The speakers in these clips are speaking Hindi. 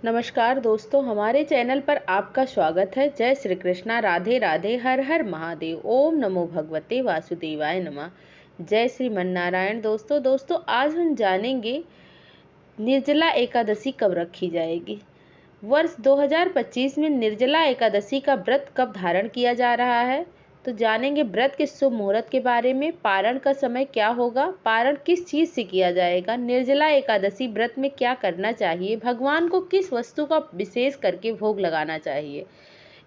नमस्कार दोस्तों, हमारे चैनल पर आपका स्वागत है। जय श्री कृष्णा, राधे राधे, हर हर महादेव, ओम नमो भगवते वासुदेवाय नमः। जय श्रीमन नारायण। दोस्तों आज हम जानेंगे निर्जला एकादशी कब रखी जाएगी। वर्ष 2025 में निर्जला एकादशी का व्रत कब धारण किया जा रहा है, तो जानेंगे व्रत के शुभ मुहूर्त के बारे में। पारण का समय क्या होगा, पारण किस चीज से किया जाएगा, निर्जला एकादशी व्रत में क्या करना चाहिए, भगवान को किस वस्तु का विशेष करके भोग लगाना चाहिए,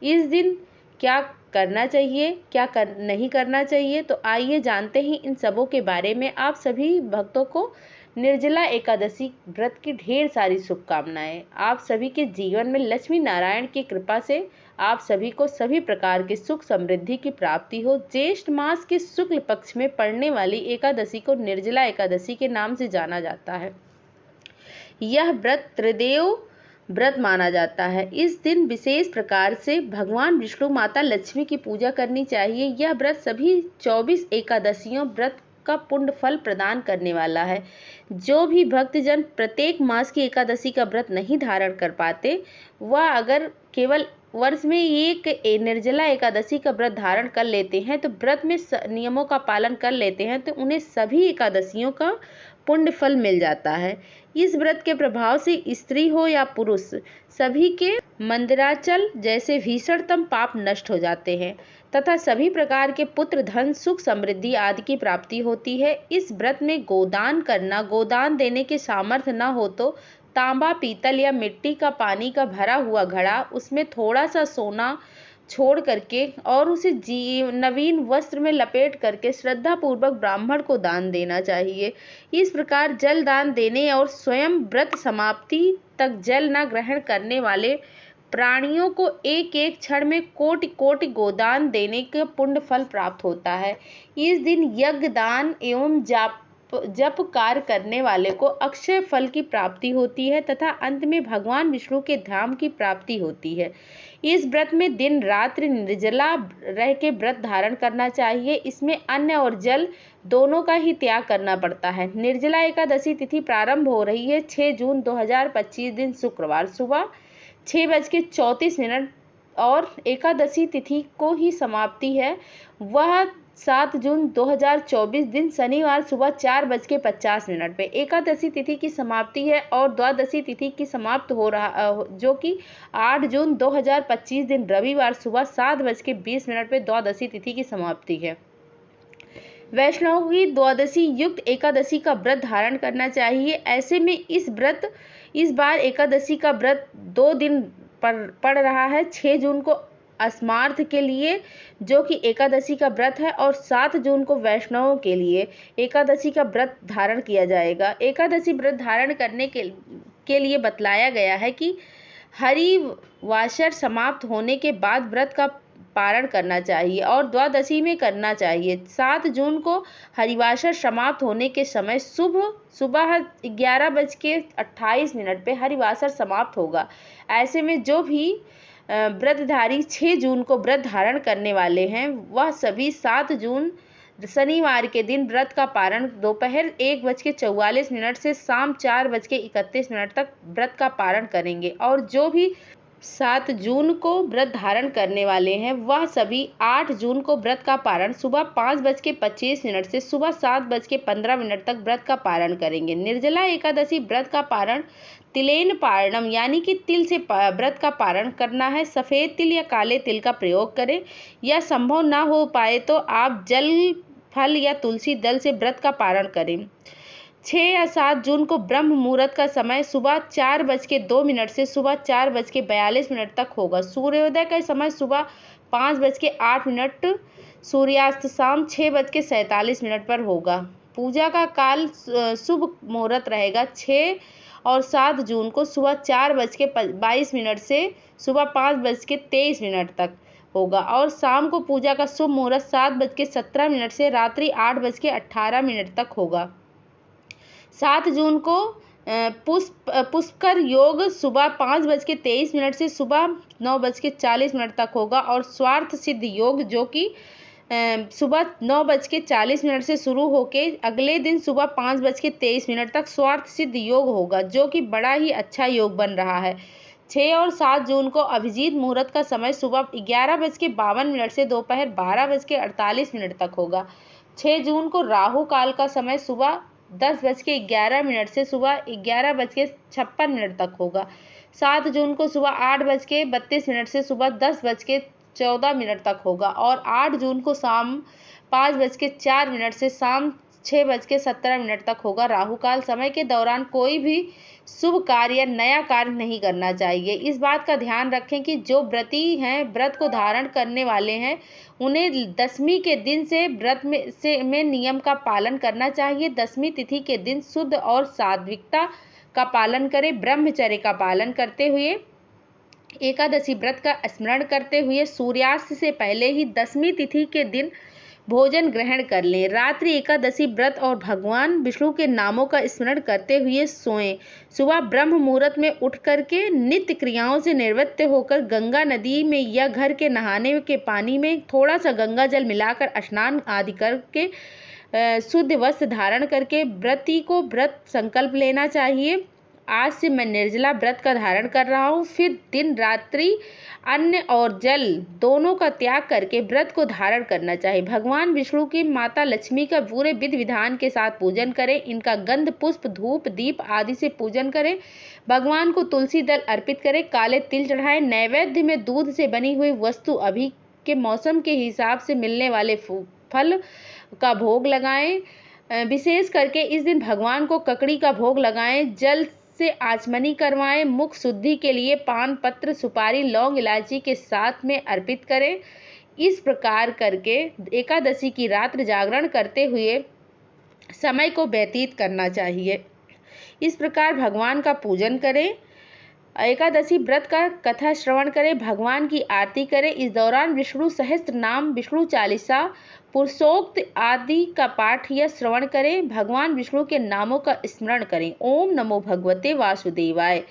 इस दिन क्या करना चाहिए, नहीं करना चाहिए। तो आइए जानते हैं इन सबों के बारे में। आप सभी भक्तों को निर्जला एकादशी व्रत की ढेर सारी शुभकामनाएं। आप सभी के जीवन में लक्ष्मी नारायण की कृपा से आप सभी को सभी प्रकार के सुख समृद्धि की प्राप्ति हो। ज्येष्ठ मास के शुक्ल पक्ष में पड़ने वाली एकादशी को निर्जला एकादशी के नाम से जाना जाता है। यह व्रत त्रिदेव व्रत माना जाता है। इस दिन विशेष प्रकार से भगवान विष्णु, माता लक्ष्मी की पूजा करनी चाहिए। यह व्रत सभी 24 एकादशियों व्रत का पुण्य फल प्रदान करने वाला है। जो भी भक्तजन प्रत्येक मास की एकादशी का व्रत नहीं धारण कर पाते, वह अगर केवल वर्ष में एक निर्जला एकादशी का व्रत धारण कर लेते हैं, तो व्रत में नियमों का पालन कर लेते हैं, तो उन्हें सभी एकादशियों का पुण्य फल मिल जाता है। इस व्रत के प्रभाव से स्त्री हो या पुरुष, सभी के मंदिराचल जैसे भीषणतम पाप नष्ट हो जाते हैं तथा सभी प्रकार के पुत्र, धन, सुख, समृद्धि आदि की प्राप्ति होती है। इस व्रत में गोदान करना, गोदान देने के सामर्थ्य न हो तो तांबा, पीतल या मिट्टी का पानी का भरा हुआ घड़ा, उसमें थोड़ा सा सोना छोड़ करके और उसे नवीन वस्त्र में लपेट करके श्रद्धा पूर्वक ब्राह्मण को दान देना चाहिए। इस प्रकार जल दान देने और स्वयं व्रत समाप्ति तक जल न ग्रहण करने वाले प्राणियों को एक एक क्षण में कोटि कोटि गोदान देने का पुण्य फल प्राप्त होता है। इस दिन यज्ञ, दान एवं जप कार्य करने वाले को अक्षय फल की प्राप्ति होती है तथा अंत में भगवान विष्णु के धाम की प्राप्ति होती है। इस व्रत में दिन रात्रि निर्जला रह के व्रत धारण करना चाहिए। इसमें अन्न और जल दोनों का ही त्याग करना पड़ता है। निर्जला एकादशी तिथि प्रारंभ हो रही है 6 जून 2025 दिन शुक्रवार सुबह 6:34 और एकादशी तिथि को ही समाप्ति है वह 7 जून 2024 दिन शनिवार सुबह 4:50 पे एकादशी तिथि की समाप्ति है और द्वादशी तिथि की समाप्त हो रहा जो कि 8 जून 2025 दिन रविवार सुबह 7:20 पे द्वादशी तिथि की समाप्ति है। वैष्णव की द्वादशी युक्त एकादशी का व्रत धारण करना चाहिए। ऐसे में इस बार एकादशी का व्रत 2 दिन पड़ रहा है। 6 जून को अस्मार्थ के लिए जो कि एकादशी का व्रत है और 7 जून को वैष्णवों के लिए एकादशी का व्रत धारण किया जाएगा। एकादशी व्रत धारण करने के लिए बतलाया गया है कि हरिवासर समाप्त होने के बाद व्रत का पारण करना चाहिए और द्वादशी में करना चाहिए। 7 जून को हरिवासर समाप्त होने के समय सुबह 11:28 पे हरिवासर समाप्त होगा। ऐसे में जो भी व्रतधारी 6 जून को व्रत धारण करने वाले हैं, वह सभी 7 जून शनिवार के दिन व्रत का पारण दोपहर 1:44 से शाम 4:31 तक व्रत का पारण करेंगे। और जो भी 7 जून को व्रत धारण करने वाले हैं, वह सभी 8 जून को व्रत का पारण सुबह 5:25 से सुबह 7:15 तक व्रत का पारण करेंगे। निर्जला एकादशी व्रत का पारण तिलेन पारणम यानी कि तिल से व्रत का पारण करना है। सफ़ेद तिल या काले तिल का प्रयोग करें। यह संभव ना हो पाए तो आप जल, फल या तुलसी दल से व्रत का पारण करें। 6 या 7 जून को ब्रह्म मुहूर्त का समय सुबह 4:02 से सुबह 4:42 तक होगा। सूर्योदय का समय सुबह 5:08, सूर्यास्त शाम 6:47 पर होगा। पूजा का काल शुभ मुहूर्त रहेगा 6 और 7 जून को सुबह 4:22 से सुबह 5:23 तक होगा और शाम को पूजा का शुभ मुहूर्त 7:17 से रात्रि 8:18 तक होगा। 7 जून को पुष्कर योग सुबह 5:23 से सुबह 9:40 तक होगा और स्वार्थ सिद्ध योग जो कि सुबह 9:40 से शुरू होके अगले दिन सुबह 5:23 तक स्वार्थ सिद्ध योग होगा, जो कि बड़ा ही अच्छा योग बन रहा है। 6 और 7 जून को अभिजीत मुहूर्त का समय सुबह 11:52 से दोपहर 12:48 तक होगा। 6 जून को राहु काल का समय सुबह 10:11 से सुबह 11:56 तक होगा। 7 जून को सुबह 8:32 से सुबह 10:14 तक होगा और 8 जून को शाम 5:04 से शाम 6:17 तक होगा। राहु काल समय के दौरान कोई भी शुभ कार्य या नया कार्य नहीं करना चाहिए। इस बात का ध्यान रखें कि जो व्रती हैं, व्रत को धारण करने वाले हैं, उन्हें दशमी के दिन से व्रत में नियम का पालन करना चाहिए। दशमी तिथि के दिन शुद्ध और सात्विकता का पालन करें। ब्रह्मचर्य का पालन करते हुए एकादशी व्रत का स्मरण करते हुए सूर्यास्त से पहले ही दशमी तिथि के दिन भोजन ग्रहण कर लें। रात्रि एकादशी व्रत और भगवान विष्णु के नामों का स्मरण करते हुए सोएं। सुबह ब्रह्म मुहूर्त में उठ करके नित्य क्रियाओं से निवृत्त होकर गंगा नदी में या घर के नहाने के पानी में थोड़ा सा गंगा जल मिलाकर स्नान आदि करके शुद्ध वस्त्र धारण करके व्रती को व्रत संकल्प लेना चाहिए। आज से मैं निर्जला व्रत का धारण कर रहा हूँ। फिर दिन रात्रि अन्न और जल दोनों का त्याग करके व्रत को धारण करना चाहिए। भगवान विष्णु की माता लक्ष्मी का पूरे विधि विधान के साथ पूजन करें। इनका गंध पुष्प धूप दीप आदि से पूजन करें। भगवान को तुलसी दल अर्पित करें। काले तिल चढ़ाएं। नैवेद्य में दूध से बनी हुई वस्तु अभी के मौसम के हिसाब से मिलने वाले फल का भोग लगाएं। विशेष करके इस दिन भगवान को ककड़ी का भोग लगाएं। जल से आचमनी करवाएं। मुख शुद्धि के लिए पान पत्र सुपारी लौंग इलायची के साथ में अर्पित करें। इस प्रकार करके एकादशी की रात्रि जागरण करते हुए समय को व्यतीत करना चाहिए। इस प्रकार भगवान का पूजन करें। एकादशी व्रत का कथा श्रवण करें। भगवान की आरती करें। इस दौरान विष्णु सहस्त्र नाम विष्णु चालीसा पुरुषोक्त आदि का पाठ या श्रवण करें। भगवान विष्णु के नामों का स्मरण करें। ओम नमो भगवते वासुदेवाय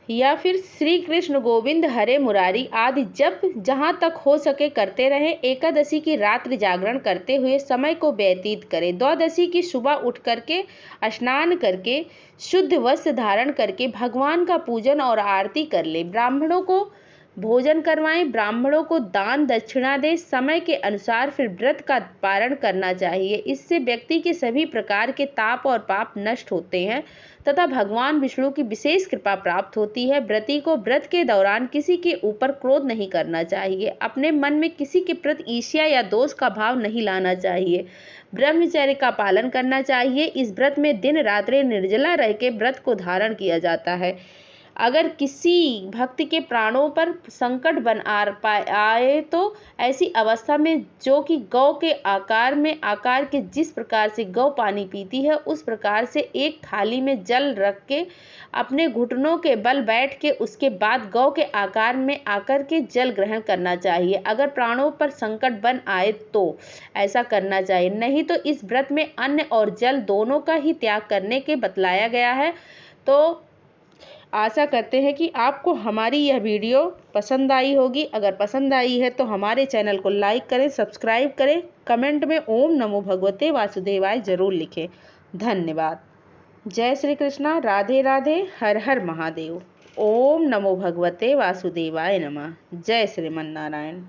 या फिर श्री कृष्ण गोविंद हरे मुरारी आदि जप जहाँ तक हो सके करते रहें। एकादशी की रात्रि जागरण करते हुए समय को व्यतीत करें। द्वादशी की सुबह उठ करके स्नान करके शुद्ध वस्त्र धारण करके भगवान का पूजन और आरती कर ले। ब्राह्मणों को भोजन करवाएं। ब्राह्मणों को दान दक्षिणा दें। समय के अनुसार फिर व्रत का पारण करना चाहिए। इससे व्यक्ति के सभी प्रकार के ताप और पाप नष्ट होते हैं तथा भगवान विष्णु की विशेष कृपा प्राप्त होती है। व्रती को व्रत के दौरान किसी के ऊपर क्रोध नहीं करना चाहिए। अपने मन में किसी के प्रति ईर्ष्या या दोष का भाव नहीं लाना चाहिए। ब्रह्मचर्य का पालन करना चाहिए। इस व्रत में दिन रात्रि निर्जला रह के व्रत को धारण किया जाता है। अगर किसी भक्त के प्राणों पर संकट बन आए तो ऐसी अवस्था में जो कि गौ के आकार के जिस प्रकार से गौ पानी पीती है उस प्रकार से एक थाली में जल रख के अपने घुटनों के बल बैठ के उसके बाद गौ के आकार में आकर के जल ग्रहण करना चाहिए। अगर प्राणों पर संकट बन आए तो ऐसा करना चाहिए। नहीं तो इस व्रत में अन्न और जल दोनों का ही त्याग करने के बतलाया गया है। तो आशा करते हैं कि आपको हमारी यह वीडियो पसंद आई होगी। अगर पसंद आई है तो हमारे चैनल को लाइक करें, सब्सक्राइब करें, कमेंट में ओम नमो भगवते वासुदेवाय जरूर लिखें। धन्यवाद। जय श्री कृष्णा। राधे राधे। हर हर महादेव। ओम नमो भगवते वासुदेवाय नमः। जय श्रीमन नारायण।